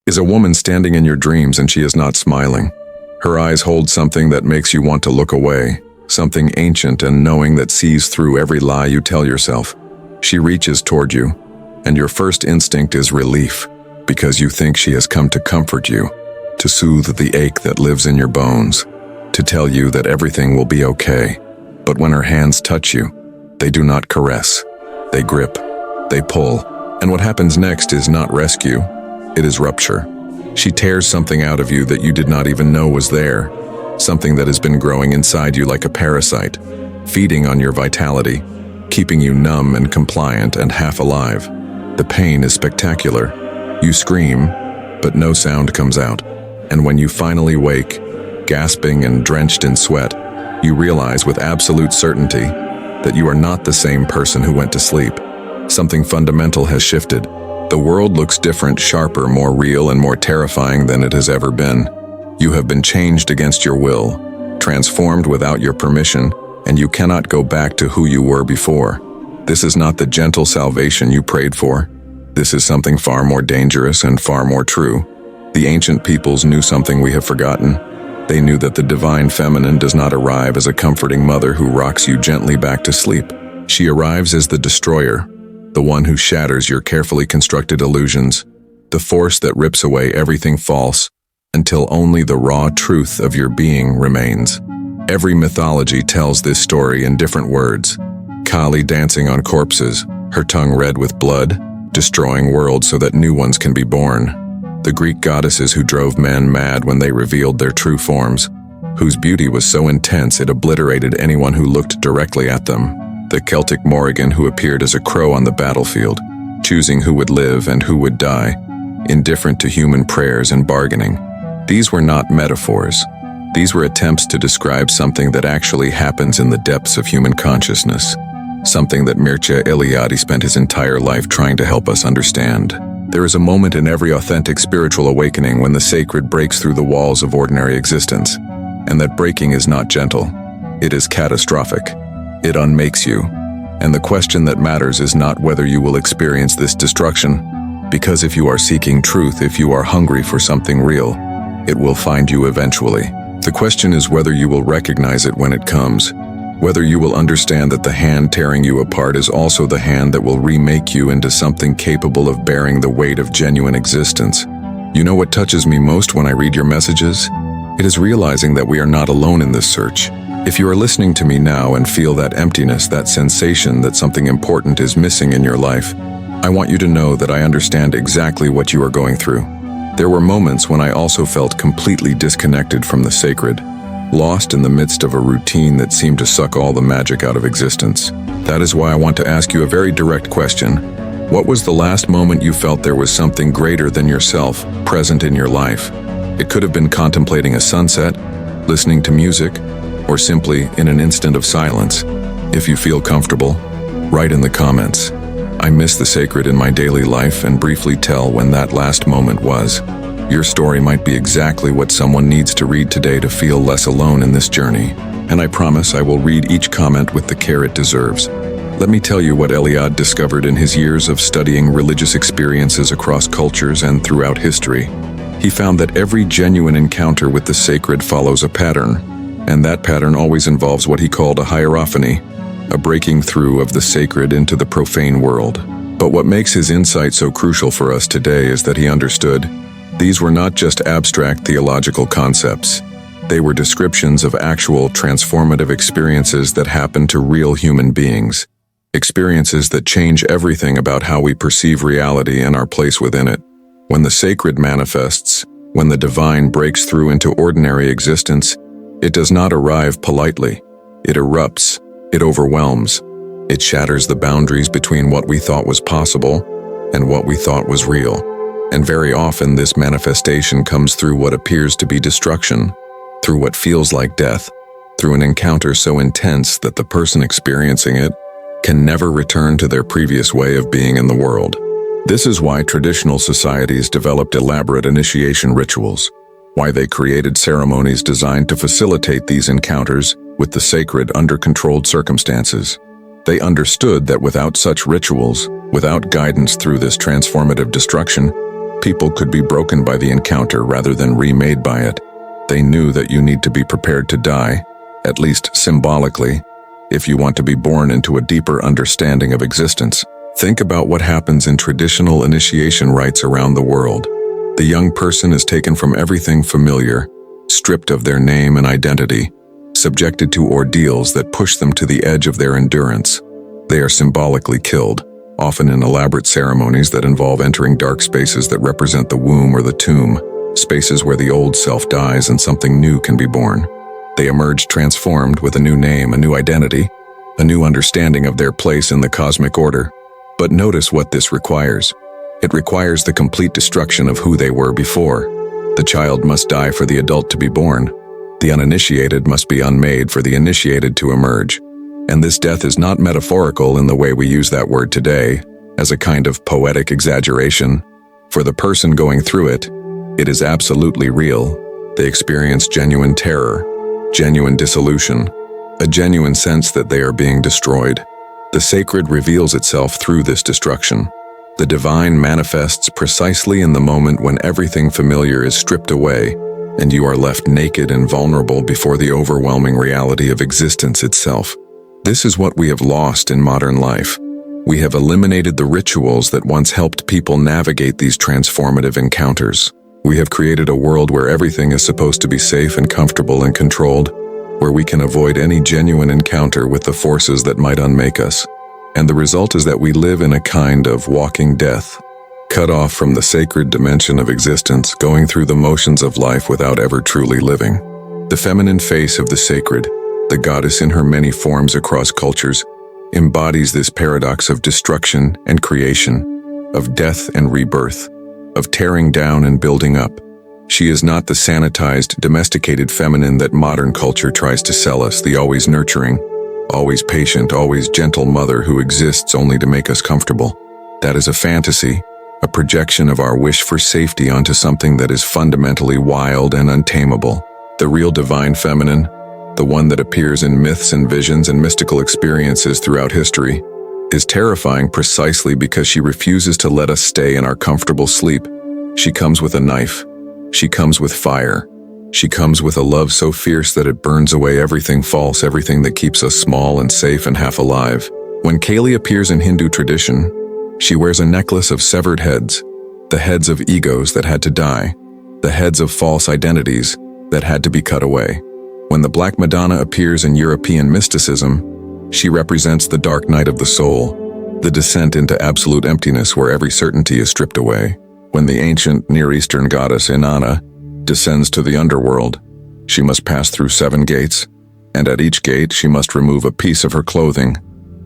is a woman standing in your dreams and she is not smiling. Her eyes hold something that makes you want to look away, something ancient and knowing that sees through every lie you tell yourself. She reaches toward you, and your first instinct is relief, because you think she has come to comfort you, to soothe the ache that lives in your bones, to tell you that everything will be okay. But when her hands touch you, they do not caress. They grip, they pull, and what happens next is not rescue, it is rupture. She tears something out of you that you did not even know was there, something that has been growing inside you like a parasite, feeding on your vitality, keeping you numb and compliant and half alive. The pain is spectacular. You scream, but no sound comes out. And when you finally wake, gasping and drenched in sweat, you realize with absolute certainty that you are not the same person who went to sleep. Something fundamental has shifted. The world looks different, sharper, more real, and more terrifying than it has ever been. You have been changed against your will, transformed without your permission, and you cannot go back to who you were before. This is not the gentle salvation you prayed for. This is something far more dangerous and far more true. The ancient peoples knew something we have forgotten. They knew that the divine feminine does not arrive as a comforting mother who rocks you gently back to sleep. She arrives as the destroyer, the one who shatters your carefully constructed illusions, the force that rips away everything false until only the raw truth of your being remains. Every mythology tells this story in different words. Kali dancing on corpses, her tongue red with blood, destroying worlds so that new ones can be born. The Greek goddesses who drove men mad when they revealed their true forms, whose beauty was so intense it obliterated anyone who looked directly at them. The Celtic Morrigan who appeared as a crow on the battlefield, choosing who would live and who would die, indifferent to human prayers and bargaining. These were not metaphors. These were attempts to describe something that actually happens in the depths of human consciousness, something that Mircea Eliade spent his entire life trying to help us understand. There is a moment in every authentic spiritual awakening when the sacred breaks through the walls of ordinary existence, and that breaking is not gentle. It is catastrophic. It unmakes you. And the question that matters is not whether you will experience this destruction, because if you are seeking truth, if you are hungry for something real, it will find you eventually. The question is whether you will recognize it when it comes, whether you will understand that the hand tearing you apart is also the hand that will remake you into something capable of bearing the weight of genuine existence. You know what touches me most when I read your messages? It is realizing that we are not alone in this search. If you are listening to me now and feel that emptiness, that sensation that something important is missing in your life, I want you to know that I understand exactly what you are going through. There were moments when I also felt completely disconnected from the sacred, lost in the midst of a routine that seemed to suck all the magic out of existence. That is why I want to ask you a very direct question. What was the last moment you felt there was something greater than yourself present in your life? It could have been contemplating a sunset, listening to music, or simply in an instant of silence. If you feel comfortable, write in the comments, "I miss the sacred in my daily life," and briefly tell when that last moment was. Your story might be exactly what someone needs to read today to feel less alone in this journey. And I promise I will read each comment with the care it deserves. Let me tell you what Eliade discovered in his years of studying religious experiences across cultures and throughout history. He found that every genuine encounter with the sacred follows a pattern, and that pattern always involves what he called a hierophany, a breaking through of the sacred into the profane world. But what makes his insight so crucial for us today is that he understood these were not just abstract theological concepts. They were descriptions of actual transformative experiences that happen to real human beings, experiences that change everything about how we perceive reality and our place within it. When the sacred manifests, when the divine breaks through into ordinary existence, it does not arrive politely. It erupts, it overwhelms, it shatters the boundaries between what we thought was possible and what we thought was real. And very often this manifestation comes through what appears to be destruction, through what feels like death, through an encounter so intense that the person experiencing it can never return to their previous way of being in the world. This is why traditional societies developed elaborate initiation rituals, why they created ceremonies designed to facilitate these encounters with the sacred under controlled circumstances. They understood that without such rituals, without guidance through this transformative destruction, People could be broken by the encounter rather than remade by it. They knew that you need to be prepared to die, at least symbolically, if you want to be born into a deeper understanding of existence. Think about what happens in traditional initiation rites around the world. The young person is taken from everything familiar, stripped of their name and identity, subjected to ordeals that push them to the edge of their endurance. They are symbolically killed, often in elaborate ceremonies that involve entering dark spaces that represent the womb or the tomb, spaces where the old self dies and something new can be born. They emerge transformed with a new name, a new identity, a new understanding of their place in the cosmic order. But notice what this requires. It requires the complete destruction of who they were before. The child must die for the adult to be born. The uninitiated must be unmade for the initiated to emerge. And this death is not metaphorical in the way we use that word today, as a kind of poetic exaggeration. For the person going through it, it is absolutely real. They experience genuine terror, genuine dissolution, a genuine sense that they are being destroyed. The sacred reveals itself through this destruction. The divine manifests precisely in the moment when everything familiar is stripped away, and you are left naked and vulnerable before the overwhelming reality of existence itself. This is what we have lost in modern life. We have eliminated the rituals that once helped people navigate these transformative encounters. We have created a world where everything is supposed to be safe and comfortable and controlled, where we can avoid any genuine encounter with the forces that might unmake us. And the result is that we live in a kind of walking death, cut off from the sacred dimension of existence, going through the motions of life without ever truly living. The feminine face of the sacred, the goddess in her many forms across cultures, embodies this paradox of destruction and creation, of death and rebirth, of tearing down and building up. She is not the sanitized, domesticated feminine that modern culture tries to sell us, the always nurturing, always patient, always gentle mother who exists only to make us comfortable. That is a fantasy, a projection of our wish for safety onto something that is fundamentally wild and untamable. The real divine feminine, the one that appears in myths and visions and mystical experiences throughout history, is terrifying precisely because she refuses to let us stay in our comfortable sleep. She comes with a knife. She comes with fire. She comes with a love so fierce that it burns away everything false, everything that keeps us small and safe and half alive. When Kali appears in Hindu tradition, she wears a necklace of severed heads, the heads of egos that had to die, the heads of false identities that had to be cut away. When the Black Madonna appears in European mysticism, she represents the dark night of the soul, the descent into absolute emptiness where every certainty is stripped away. When the ancient Near Eastern goddess Inanna descends to the underworld, she must pass through 7 gates, and at each gate she must remove a piece of her clothing,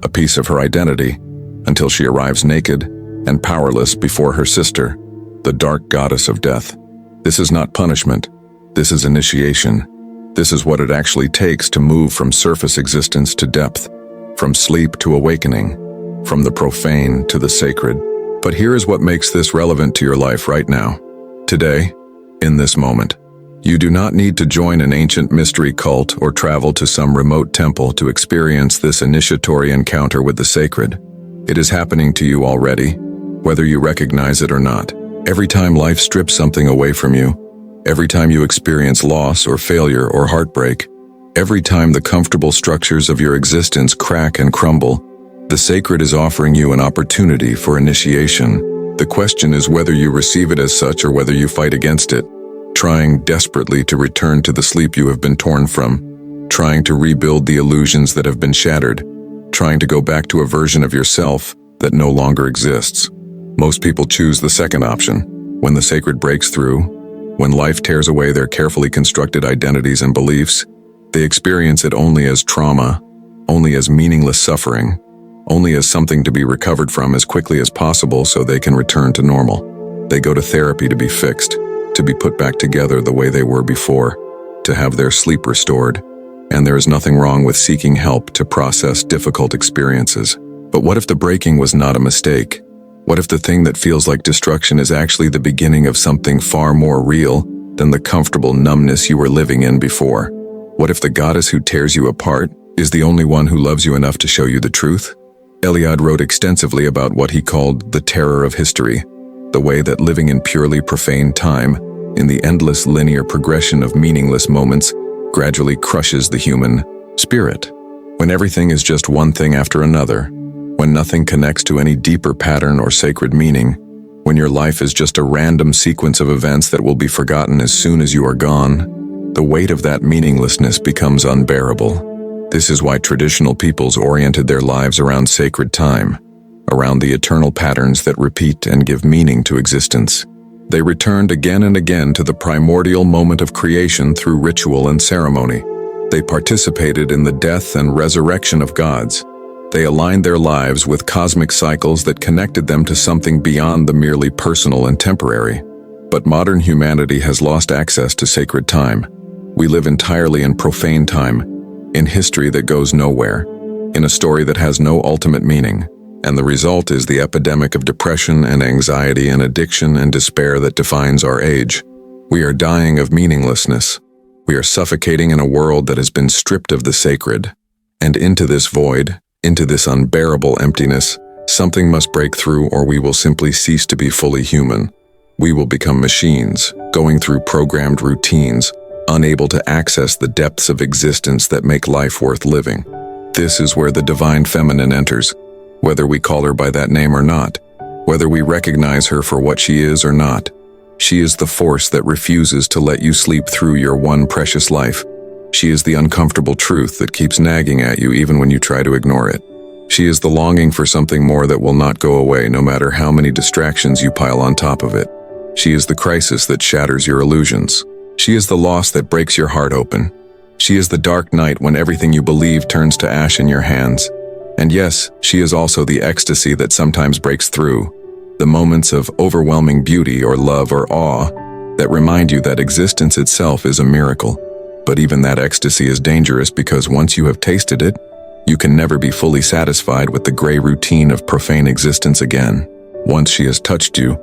a piece of her identity, until she arrives naked and powerless before her sister, the dark goddess of death. This is not punishment. This is initiation. This is what it actually takes to move from surface existence to depth, from sleep to awakening, from the profane to the sacred. But here is what makes this relevant to your life right now. Today, in this moment. You do not need to join an ancient mystery cult or travel to some remote temple to experience this initiatory encounter with the sacred. It is happening to you already, whether you recognize it or not. Every time life strips something away from you, every time you experience loss or failure or heartbreak, every time the comfortable structures of your existence crack and crumble, the sacred is offering you an opportunity for initiation. The question is whether you receive it as such or whether you fight against it, trying desperately to return to the sleep you have been torn from, trying to rebuild the illusions that have been shattered, trying to go back to a version of yourself that no longer exists. Most people choose the second option. When the sacred breaks through, when life tears away their carefully constructed identities and beliefs, they experience it only as trauma, only as meaningless suffering, only as something to be recovered from as quickly as possible so they can return to normal. They go to therapy to be fixed, to be put back together the way they were before, to have their sleep restored. And there is nothing wrong with seeking help to process difficult experiences. But what if the breaking was not a mistake? What if the thing that feels like destruction is actually the beginning of something far more real than the comfortable numbness you were living in before? What if the goddess who tears you apart is the only one who loves you enough to show you the truth? Eliade wrote extensively about what he called the terror of history, the way that living in purely profane time, in the endless linear progression of meaningless moments, gradually crushes the human spirit. When everything is just one thing after another, when nothing connects to any deeper pattern or sacred meaning, when your life is just a random sequence of events that will be forgotten as soon as you are gone, the weight of that meaninglessness becomes unbearable. This is why traditional peoples oriented their lives around sacred time, around the eternal patterns that repeat and give meaning to existence. They returned again and again to the primordial moment of creation through ritual and ceremony. They participated in the death and resurrection of gods. They aligned their lives with cosmic cycles that connected them to something beyond the merely personal and temporary. But modern humanity has lost access to sacred time. We live entirely in profane time, in history that goes nowhere, in a story that has no ultimate meaning. And the result is the epidemic of depression and anxiety and addiction and despair that defines our age. We are dying of meaninglessness. We are suffocating in a world that has been stripped of the sacred. And into this void, into this unbearable emptiness, something must break through, or we will simply cease to be fully human. We will become machines, going through programmed routines, unable to access the depths of existence that make life worth living. This is where the divine feminine enters, whether we call her by that name or not, whether we recognize her for what she is or not. She is the force that refuses to let you sleep through your one precious life. She is the uncomfortable truth that keeps nagging at you even when you try to ignore it. She is the longing for something more that will not go away no matter how many distractions you pile on top of it. She is the crisis that shatters your illusions. She is the loss that breaks your heart open. She is the dark night when everything you believe turns to ash in your hands. And yes, she is also the ecstasy that sometimes breaks through, the moments of overwhelming beauty or love or awe that remind you that existence itself is a miracle. But even that ecstasy is dangerous because once you have tasted it, you can never be fully satisfied with the gray routine of profane existence again. Once she has touched you,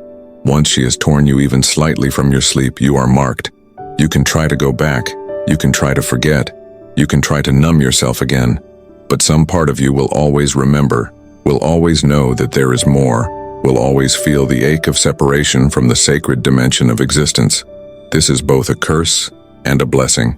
once she has torn you even slightly from your sleep, you are marked. You can try to go back, you can try to forget, you can try to numb yourself again, but some part of you will always remember, will always know that there is more, will always feel the ache of separation from the sacred dimension of existence. This is both a curse and a blessing.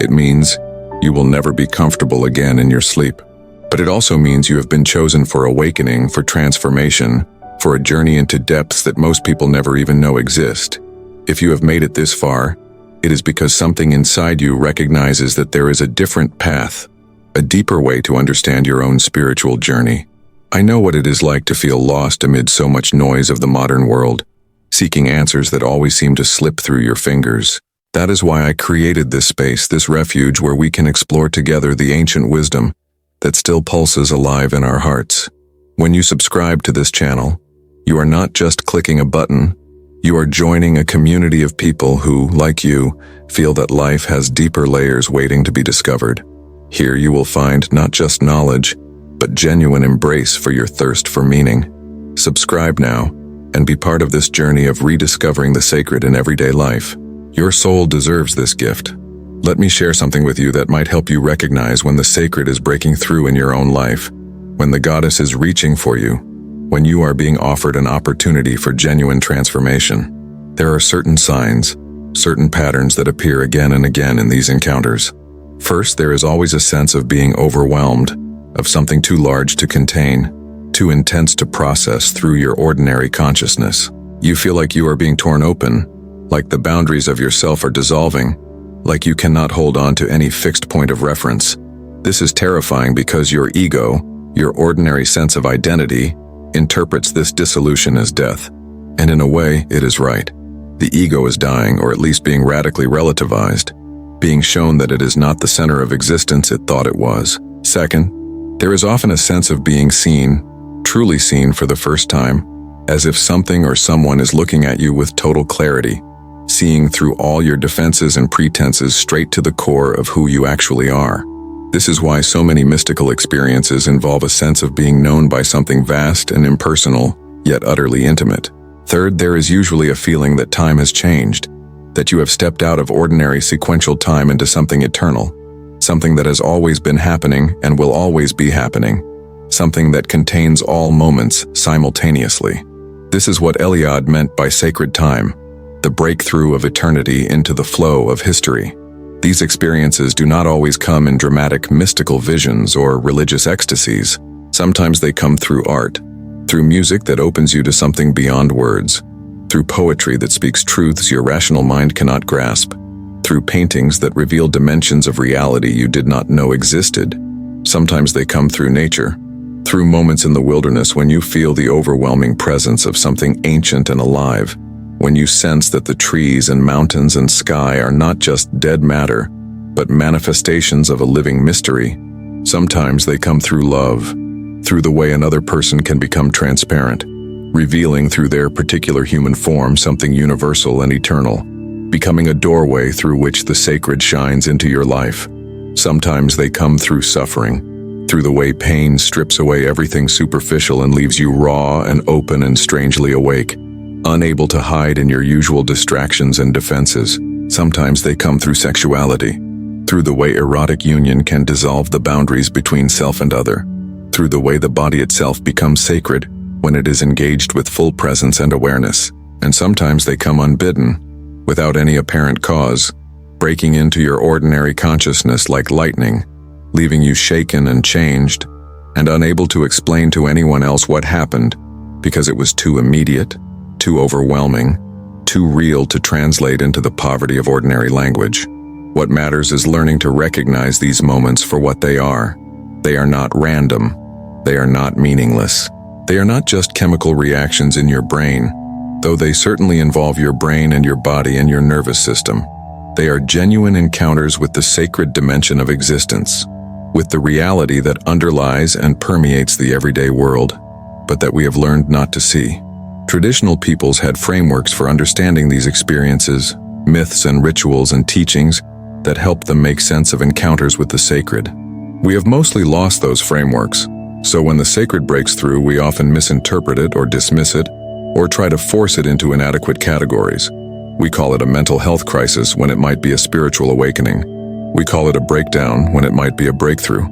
It means you will never be comfortable again in your sleep. But it also means you have been chosen for awakening, for transformation, for a journey into depths that most people never even know exist. If you have made it this far, it is because something inside you recognizes that there is a different path, a deeper way to understand your own spiritual journey. I know what it is like to feel lost amid so much noise of the modern world, seeking answers that always seem to slip through your fingers. That is why I created this space, this refuge where we can explore together the ancient wisdom that still pulses alive in our hearts. When you subscribe to this channel, you are not just clicking a button, you are joining a community of people who, like you, feel that life has deeper layers waiting to be discovered. Here you will find not just knowledge, but genuine embrace for your thirst for meaning. Subscribe now and be part of this journey of rediscovering the sacred in everyday life. Your soul deserves this gift. Let me share something with you that might help you recognize when the sacred is breaking through in your own life, when the goddess is reaching for you, when you are being offered an opportunity for genuine transformation. There are certain signs, certain patterns that appear again and again in these encounters. First, there is always a sense of being overwhelmed, of something too large to contain, too intense to process through your ordinary consciousness. You feel like you are being torn open, like the boundaries of yourself are dissolving, like you cannot hold on to any fixed point of reference. This is terrifying because your ego, your ordinary sense of identity, interprets this dissolution as death. And in a way, it is right. The ego is dying, or at least being radically relativized, being shown that it is not the center of existence it thought it was. Second, there is often a sense of being seen, truly seen for the first time, as if something or someone is looking at you with total clarity, seeing through all your defenses and pretenses straight to the core of who you actually are. This is why so many mystical experiences involve a sense of being known by something vast and impersonal, yet utterly intimate. Third, there is usually a feeling that time has changed, that you have stepped out of ordinary sequential time into something eternal, something that has always been happening and will always be happening, something that contains all moments simultaneously. This is what Eliade meant by sacred time, the breakthrough of eternity into the flow of history. These experiences do not always come in dramatic mystical visions or religious ecstasies. Sometimes they come through art, through music that opens you to something beyond words, through poetry that speaks truths your rational mind cannot grasp, through paintings that reveal dimensions of reality you did not know existed. Sometimes they come through nature, through moments in the wilderness when you feel the overwhelming presence of something ancient and alive, when you sense that the trees and mountains and sky are not just dead matter, but manifestations of a living mystery. Sometimes they come through love, through the way another person can become transparent, revealing through their particular human form something universal and eternal, becoming a doorway through which the sacred shines into your life. Sometimes they come through suffering, through the way pain strips away everything superficial and leaves you raw and open and strangely awake, unable to hide in your usual distractions and defenses. Sometimes they come through sexuality, through the way erotic union can dissolve the boundaries between self and other, through the way the body itself becomes sacred when it is engaged with full presence and awareness. And sometimes they come unbidden, without any apparent cause, breaking into your ordinary consciousness like lightning, leaving you shaken and changed, and unable to explain to anyone else what happened, because it was too immediate, too overwhelming, too real to translate into the poverty of ordinary language. What matters is learning to recognize these moments for what they are. They are not random. They are not meaningless. They are not just chemical reactions in your brain, though they certainly involve your brain and your body and your nervous system. They are genuine encounters with the sacred dimension of existence, with the reality that underlies and permeates the everyday world, but that we have learned not to see. Traditional peoples had frameworks for understanding these experiences, myths and rituals and teachings that helped them make sense of encounters with the sacred. We have mostly lost those frameworks, so when the sacred breaks through, we often misinterpret it or dismiss it, or try to force it into inadequate categories. We call it a mental health crisis when it might be a spiritual awakening. We call it a breakdown when it might be a breakthrough.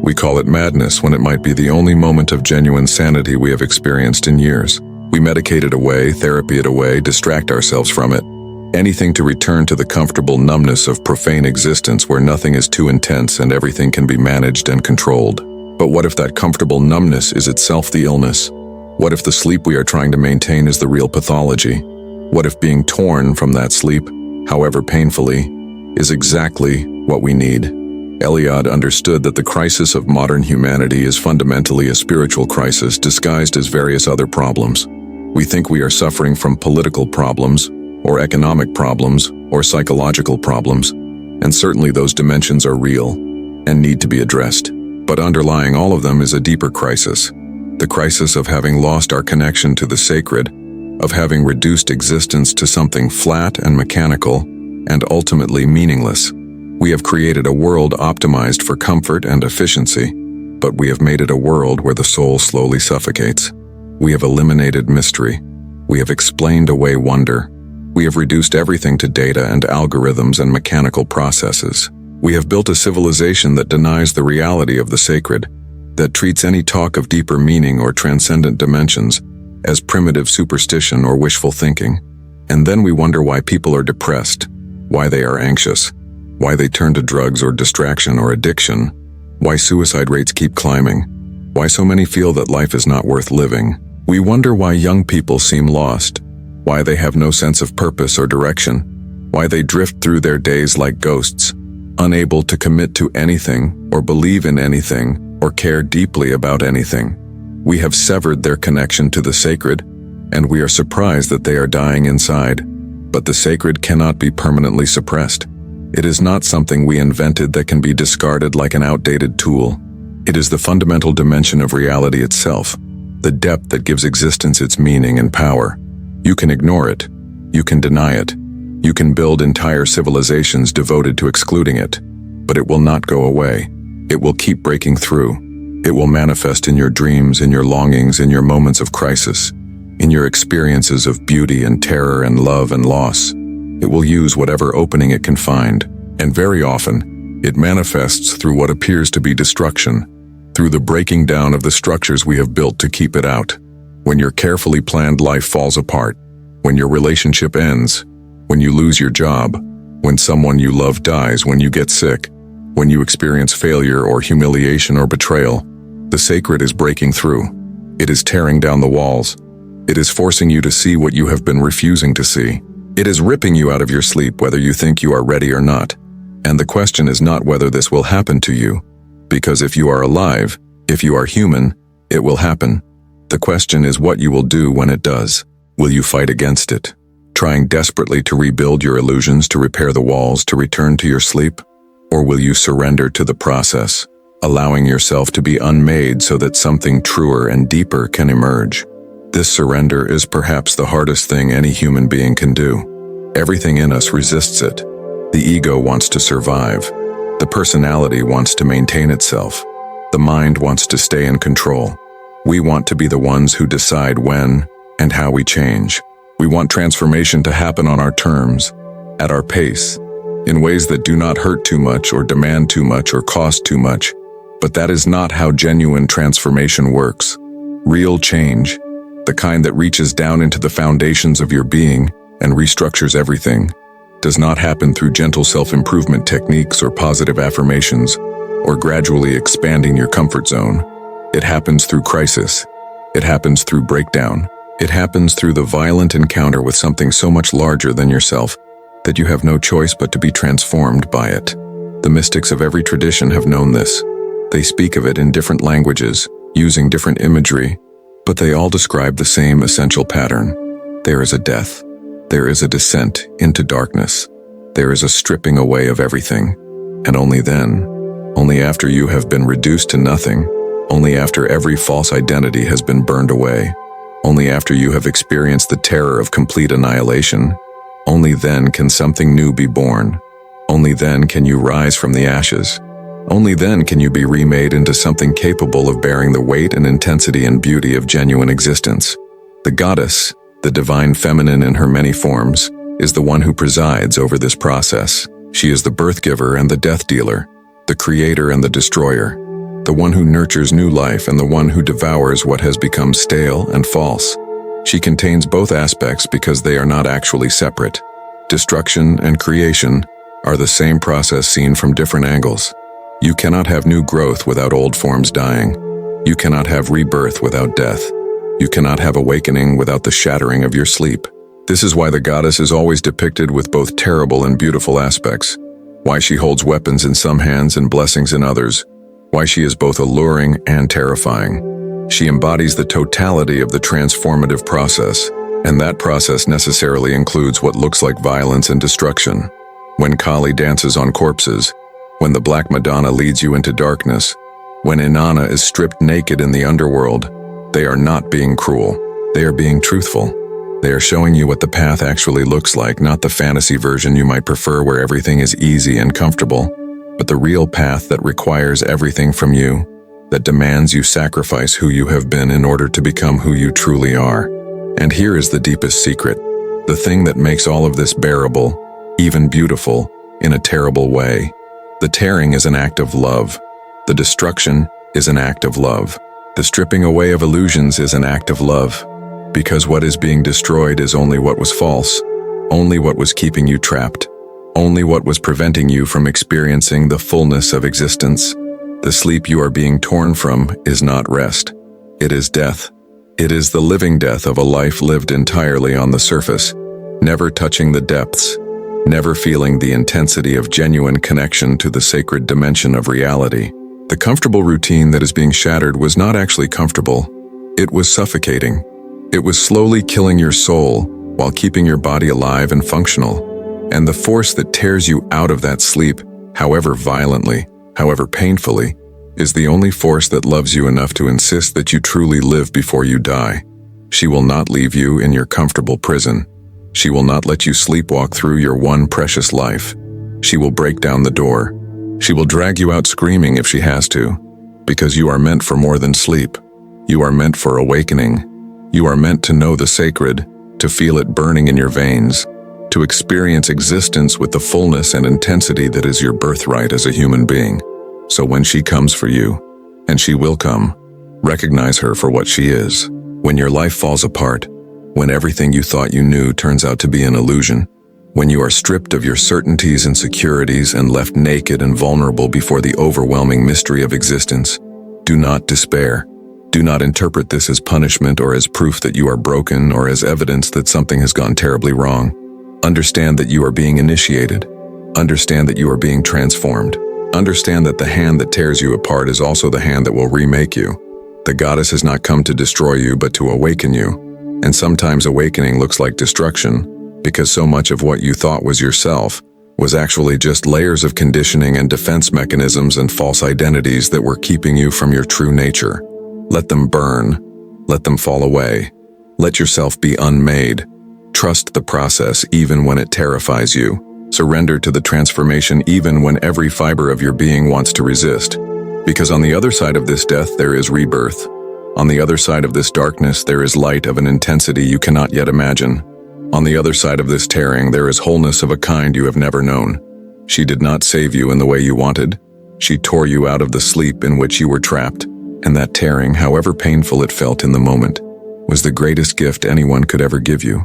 We call it madness when it might be the only moment of genuine sanity we have experienced in years. We medicate it away, therapy it away, distract ourselves from it. Anything to return to the comfortable numbness of profane existence where nothing is too intense and everything can be managed and controlled. But what if that comfortable numbness is itself the illness? What if the sleep we are trying to maintain is the real pathology? What if being torn from that sleep, however painfully, is exactly what we need? Eliade understood that the crisis of modern humanity is fundamentally a spiritual crisis disguised as various other problems. We think we are suffering from political problems, or economic problems, or psychological problems, and certainly those dimensions are real and need to be addressed. But underlying all of them is a deeper crisis, the crisis of having lost our connection to the sacred, of having reduced existence to something flat and mechanical, and ultimately meaningless. We have created a world optimized for comfort and efficiency, but we have made it a world where the soul slowly suffocates. We have eliminated mystery. We have explained away wonder. We have reduced everything to data and algorithms and mechanical processes. We have built a civilization that denies the reality of the sacred, that treats any talk of deeper meaning or transcendent dimensions as primitive superstition or wishful thinking. And then we wonder why people are depressed, why they are anxious, why they turn to drugs or distraction or addiction, why suicide rates keep climbing, why so many feel that life is not worth living. We wonder why young people seem lost, why they have no sense of purpose or direction, why they drift through their days like ghosts, unable to commit to anything or believe in anything or care deeply about anything. We have severed their connection to the sacred, and we are surprised that they are dying inside. But the sacred cannot be permanently suppressed. It is not something we invented that can be discarded like an outdated tool. It is the fundamental dimension of reality itself, the depth that gives existence its meaning and power. You can ignore it. You can deny it. You can build entire civilizations devoted to excluding it. But it will not go away. It will keep breaking through. It will manifest in your dreams, in your longings, in your moments of crisis, in your experiences of beauty and terror and love and loss. It will use whatever opening it can find, and very often, it manifests through what appears to be destruction, through the breaking down of the structures we have built to keep it out. When your carefully planned life falls apart, when your relationship ends, when you lose your job, when someone you love dies, when you get sick, when you experience failure or humiliation or betrayal, the sacred is breaking through. It is tearing down the walls. It is forcing you to see what you have been refusing to see. It is ripping you out of your sleep whether you think you are ready or not. And the question is not whether this will happen to you, because if you are alive, if you are human, it will happen. The question is what you will do when it does. Will you fight against it, trying desperately to rebuild your illusions, to repair the walls, to return to your sleep? Or will you surrender to the process, allowing yourself to be unmade so that something truer and deeper can emerge? This surrender is perhaps the hardest thing any human being can do. Everything in us resists it. The ego wants to survive. The personality wants to maintain itself. The mind wants to stay in control. We want to be the ones who decide when and how we change. We want transformation to happen on our terms, at our pace, in ways that do not hurt too much or demand too much or cost too much. But that is not how genuine transformation works. Real change, the kind that reaches down into the foundations of your being and restructures everything, does not happen through gentle self-improvement techniques or positive affirmations, or gradually expanding your comfort zone. It happens through crisis. It happens through breakdown. It happens through the violent encounter with something so much larger than yourself that you have no choice but to be transformed by it. The mystics of every tradition have known this. They speak of it in different languages, using different imagery, but they all describe the same essential pattern. There is a death. There is a descent into darkness. There is a stripping away of everything. And only then, only after you have been reduced to nothing, only after every false identity has been burned away, only after you have experienced the terror of complete annihilation, only then can something new be born. Only then can you rise from the ashes. Only then can you be remade into something capable of bearing the weight and intensity and beauty of genuine existence. The goddess, the divine feminine in her many forms, is the one who presides over this process. She is the birth giver and the death dealer, the creator and the destroyer, the one who nurtures new life and the one who devours what has become stale and false. She contains both aspects because they are not actually separate. Destruction and creation are the same process seen from different angles. You cannot have new growth without old forms dying. You cannot have rebirth without death. You cannot have awakening without the shattering of your sleep. This is why the goddess is always depicted with both terrible and beautiful aspects, why she holds weapons in some hands and blessings in others, why she is both alluring and terrifying. She embodies the totality of the transformative process, and that process necessarily includes what looks like violence and destruction. When Kali dances on corpses, when the Black Madonna leads you into darkness, when Inanna is stripped naked in the underworld, they are not being cruel. They are being truthful. They are showing you what the path actually looks like, not the fantasy version you might prefer where everything is easy and comfortable, but the real path that requires everything from you, that demands you sacrifice who you have been in order to become who you truly are. And here is the deepest secret, the thing that makes all of this bearable, even beautiful, in a terrible way. The tearing is an act of love. The destruction is an act of love. The stripping away of illusions is an act of love. Because what is being destroyed is only what was false, only what was keeping you trapped, only what was preventing you from experiencing the fullness of existence. The sleep you are being torn from is not rest. It is death. It is the living death of a life lived entirely on the surface, never touching the depths, never feeling the intensity of genuine connection to the sacred dimension of reality. The comfortable routine that is being shattered was not actually comfortable. It was suffocating. It was slowly killing your soul while keeping your body alive and functional. And the force that tears you out of that sleep, however violently, however painfully, is the only force that loves you enough to insist that you truly live before you die. She will not leave you in your comfortable prison. She will not let you sleepwalk through your one precious life. She will break down the door. She will drag you out screaming if she has to, because you are meant for more than sleep. You are meant for awakening. You are meant to know the sacred, to feel it burning in your veins, to experience existence with the fullness and intensity that is your birthright as a human being. So when she comes for you, and she will come, recognize her for what she is, When your life falls apart, when everything you thought you knew turns out to be an illusion, when you are stripped of your certainties and securities and left naked and vulnerable before the overwhelming mystery of existence, do not despair. Do not interpret this as punishment or as proof that you are broken or as evidence that something has gone terribly wrong. Understand that you are being initiated. Understand that you are being transformed. Understand that the hand that tears you apart is also the hand that will remake you. The goddess has not come to destroy you but to awaken you. And sometimes awakening looks like destruction, because so much of what you thought was yourself was actually just layers of conditioning and defense mechanisms and false identities that were keeping you from your true nature. Let them burn. Let them fall away. Let yourself be unmade. Trust the process even when it terrifies you. Surrender to the transformation even when every fiber of your being wants to resist. Because on the other side of this death there is rebirth. On the other side of this darkness there is light of an intensity you cannot yet imagine. On the other side of this tearing there is wholeness of a kind you have never known. She did not save you in the way you wanted. She tore you out of the sleep in which you were trapped. And that tearing, however painful it felt in the moment, was the greatest gift anyone could ever give you.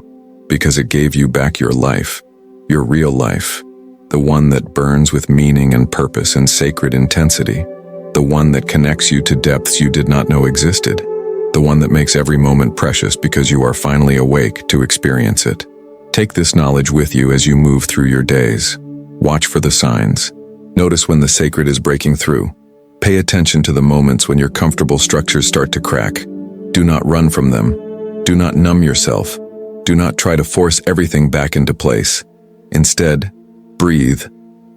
Because it gave you back your life. Your real life, the one that burns with meaning and purpose and sacred intensity, the one that connects you to depths you did not know existed, the one that makes every moment precious because you are finally awake to experience it. Take this knowledge with you as you move through your days. Watch for the signs. Notice when the sacred is breaking through. Pay attention to the moments when your comfortable structures start to crack. Do not run from them. Do not numb yourself. Do not try to force everything back into place. Instead, breathe,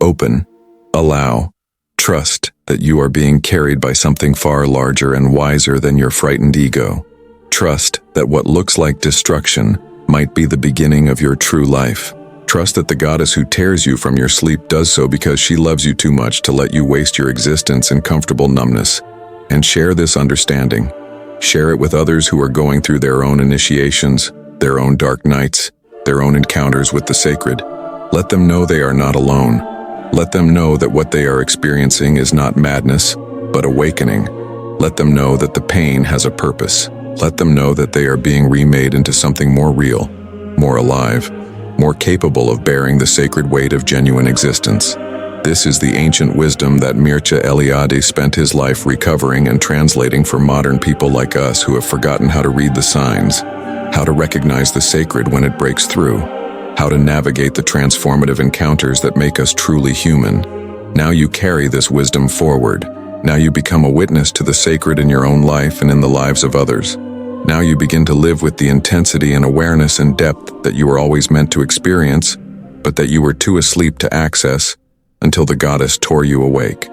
open, allow, trust that you are being carried by something far larger and wiser than your frightened ego. Trust that what looks like destruction might be the beginning of your true life. Trust that the goddess who tears you from your sleep does so because she loves you too much to let you waste your existence in comfortable numbness. And share this understanding. Share it with others who are going through their own initiations, their own dark nights, their own encounters with the sacred. Let them know they are not alone. Let them know that what they are experiencing is not madness, but awakening. Let them know that the pain has a purpose. Let them know that they are being remade into something more real, more alive, more capable of bearing the sacred weight of genuine existence. This is the ancient wisdom that Mircea Eliade spent his life recovering and translating for modern people like us who have forgotten how to read the signs, how to recognize the sacred when it breaks through, how to navigate the transformative encounters that make us truly human. Now you carry this wisdom forward. Now you become a witness to the sacred in your own life and in the lives of others. Now you begin to live with the intensity and awareness and depth that you were always meant to experience, but that you were too asleep to access until the goddess tore you awake.